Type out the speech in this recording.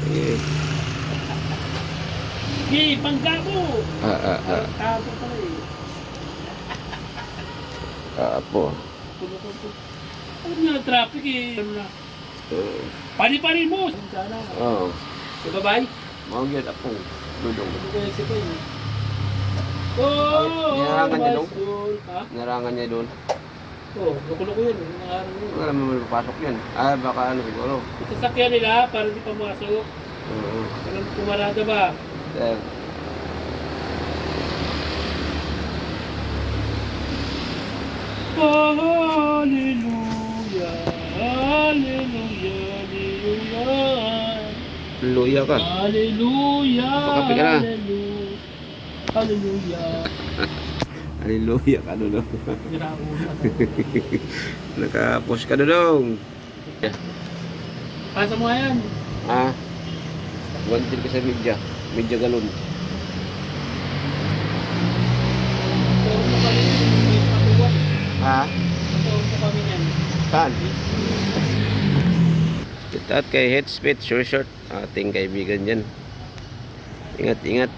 Eh. Sige, pangga mo. Tapo pala eh. Apo. Ano nga traffic eh. Ano na. Pari-pari mo. Sana. Oo. Babay. Mau gyud akong dudong. Ano kaya si Koy? Oh! Nilarangan niya doon? Ha? Narangan niya doon. Oo, nakulo ko yun. Nangarang yun. Wala naman mapasok yan. Ah, baka ano siguro. Sasakyan nila para di pamasok. Oo. Anong pumarada ba? Sir. Hallelujah, hallelujah, hallelujah. Luya ka. Hallelujah, Pakapi ka na. hallelujah, hallelujah. Hallelujah ka dudong. Girauna. Naka-post ka dudong. Pasa mo nga yan. Ah. Wanted ka sa media. Media galon. Tawag mo kami yan. May patuwat. Ha? Tawag mo kami yan. Saan? Shout out kay Headspace Sure Short. Ating kaibigan dyan. Ingat, ingat.